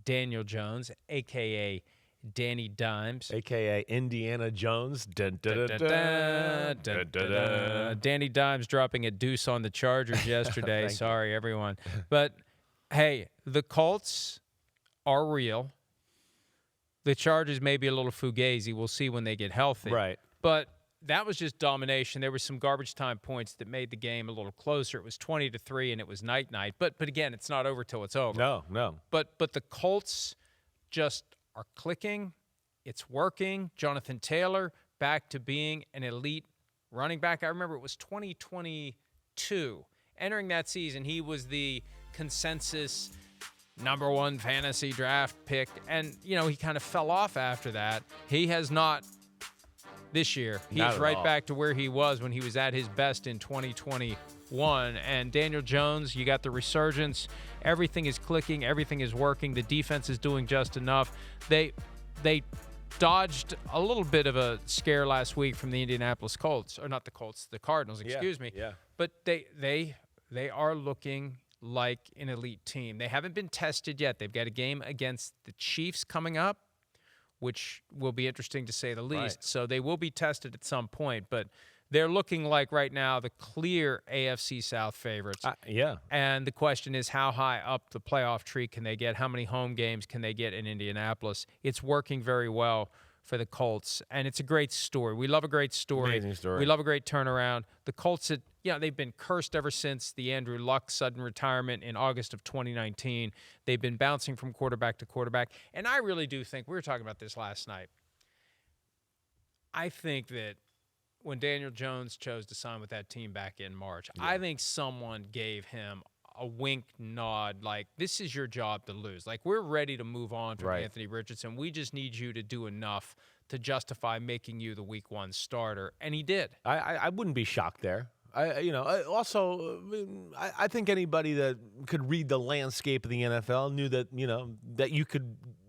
Daniel Jones, a.k.a. Danny Dimes. A.k.a. Indiana Jones. Dun, dun, dun, Dun, dun, dun, dun. Danny Dimes dropping a deuce on the Chargers yesterday. Sorry, everyone. But, hey, the Colts are real. The Chargers may be a little fugazi. We'll see when they get healthy. Right. But that was just domination. There were some garbage time points that made the game a little closer. It was 20-3, and it was night-night. But again, it's not over till it's over. No. But the Colts just are clicking. It's working. Jonathan Taylor back to being an elite running back. I remember it was 2022. Entering that season, he was the consensus number one fantasy draft pick. And, he kind of fell off after that. He has not this year. He's right back to where he was when he was at his best in 2021. And Daniel Jones, you got the resurgence. Everything is clicking. Everything is working. The defense is doing just enough. They dodged a little bit of a scare last week from the Indianapolis Colts. Or not the Colts, the Cardinals, excuse me. Yeah. But they are looking like an elite team. They haven't been tested yet. They've got a game against the Chiefs coming up, which will be interesting to say the least. Right. So they will be tested at some point. But they're looking like right now the clear AFC South favorites. Yeah. And the question is, how high up the playoff tree can they get? How many home games can they get in Indianapolis? It's working very well for the Colts, and it's a great story. We love a great story. Amazing story. We love a great turnaround. The Colts, they've been cursed ever since the Andrew Luck sudden retirement in August of 2019. They've been bouncing from quarterback to quarterback, and I really do think, we were talking about this last night, I think that when Daniel Jones chose to sign with that team back in March, I think someone gave him a wink nod, like, this is your job to lose. Like, we're ready to move on from Anthony Richardson. We just need you to do enough to justify making you the week one starter. And he did. I wouldn't be shocked there. I think anybody that could read the landscape of the NFL knew that,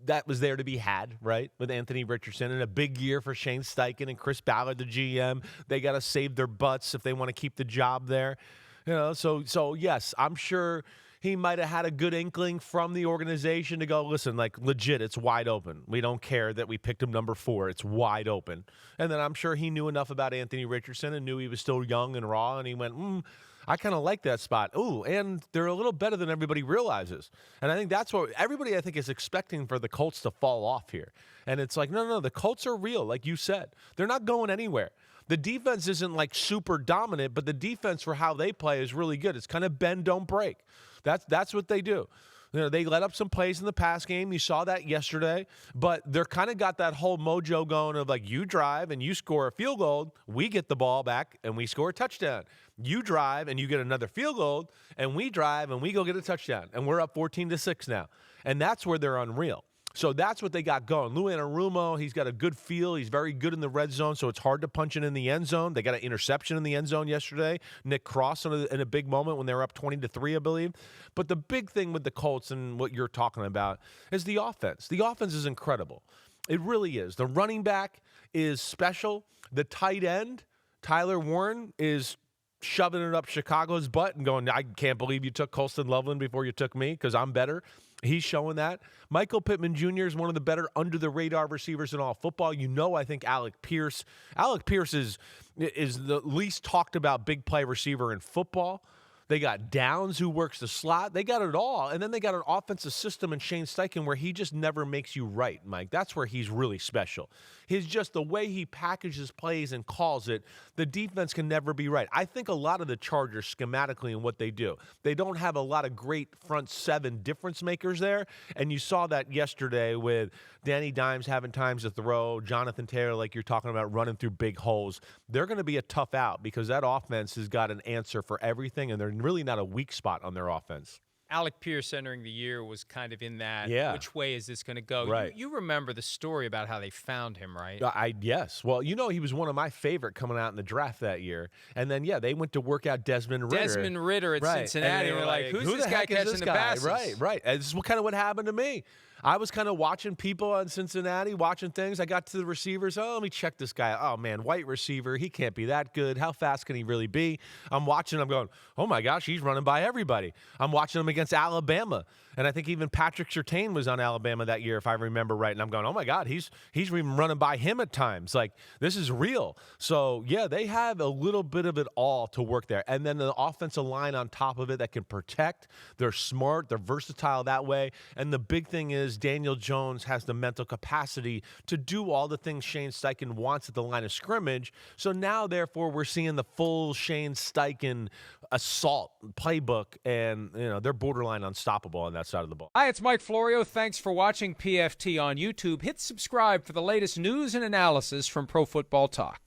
that was there to be had, right? With Anthony Richardson and a big year for Shane Steichen and Chris Ballard, the GM. They got to save their butts if they want to keep the job there. So yes, I'm sure he might have had a good inkling from the organization to go, listen, like, legit, it's wide open. We don't care that we picked him number 4. It's wide open. And then I'm sure he knew enough about Anthony Richardson and knew he was still young and raw, and he went, I kind of like that spot. Ooh, and they're a little better than everybody realizes. And I think that's what everybody, I think, is expecting for the Colts to fall off here. And it's like, no, the Colts are real, like you said. They're not going anywhere. The defense isn't like super dominant, but the defense for how they play is really good. It's kind of bend, don't break. That's what they do. They let up some plays in the pass game. You saw that yesterday. But they're kind of got that whole mojo going of, like, you drive and you score a field goal, we get the ball back and we score a touchdown. You drive and you get another field goal, and we drive and we go get a touchdown. And we're up 14-6 now. And that's where they're unreal. So that's what they got going. Lou Anarumo, he's got a good feel. He's very good in the red zone, so it's hard to punch it in the end zone. They got an interception in the end zone yesterday. Nick Cross in a big moment when they were up 20-3, I believe. But the big thing with the Colts and what you're talking about is the offense. The offense is incredible. It really is. The running back is special. The tight end, Tyler Warren, is shoving it up Chicago's butt and going, I can't believe you took Colston Loveland before you took me because I'm better. He's showing that. Michael Pittman Jr. is one of the better under-the-radar receivers in all football. I think Alec Pierce. Alec Pierce is the least talked about big play receiver in football. They got Downs, who works the slot. They got it all. And then they got an offensive system in Shane Steichen where he just never makes you right, Mike. That's where he's really special. His just the way he packages plays and calls it, the defense can never be right. I think a lot of the Chargers schematically in what they do, they don't have a lot of great front seven difference makers there. And you saw that yesterday with Danny Dimes having times to throw, Jonathan Taylor, like you're talking about, running through big holes. They're going to be a tough out because that offense has got an answer for everything, and they're really not a weak spot on their offense. Alec Pierce entering the year was kind of in that, which way is this going to go? Right. You remember the story about how they found him, right? Yes. Well, he was one of my favorite coming out in the draft that year. And then, they went to work out Desmond Ridder. Desmond Ridder at Cincinnati. And they were like, who's who this guy catching the passes? Right. And this is kind of what happened to me. I was kind of watching people in Cincinnati, watching things. I got to the receivers. Oh, let me check this guy. Oh, man, white receiver. He can't be that good. How fast can he really be? I'm watching. I'm going, oh, my gosh, he's running by everybody. I'm watching him against Alabama. And I think even Patrick Surtain was on Alabama that year, if I remember right. And I'm going, oh, my God, he's even running by him at times. Like, this is real. So, yeah, they have a little bit of it all to work there. And then the offensive line on top of it that can protect. They're smart. They're versatile that way. And the big thing is Daniel Jones has the mental capacity to do all the things Shane Steichen wants at the line of scrimmage. So now, therefore, we're seeing the full Shane Steichen assault playbook, and they're borderline unstoppable on that side of the ball. Hi, it's Mike Florio. Thanks for watching PFT on YouTube. Hit subscribe for the latest news and analysis from Pro Football Talk.